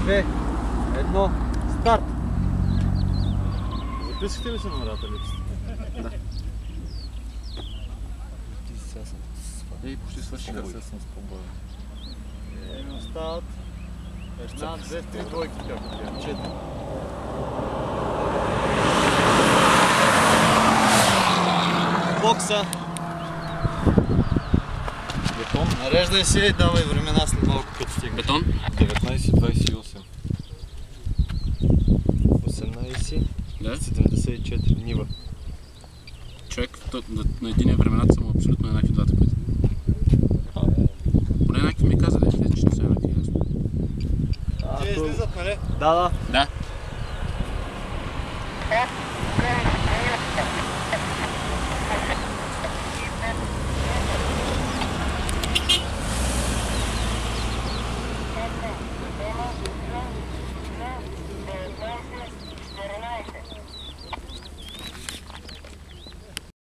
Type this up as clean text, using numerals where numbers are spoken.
2, 1, старт! Записахте ли си номерата липсите? Да. Ей, почти свърши Сега бой. се съм спомбавен. Остават 1, 2, 3 двойки, както тя. 4. Бокса. Бетон Нареждай се и давай времена след малко като стигнеш. Бетон? 19-28. 18, Да. 74, нива. Човек, на единия времената са му абсолютно еднакви двата пъти. Поне еднакви ми каза, да, че не са еднакви. Те излизат, нали? Да. Да.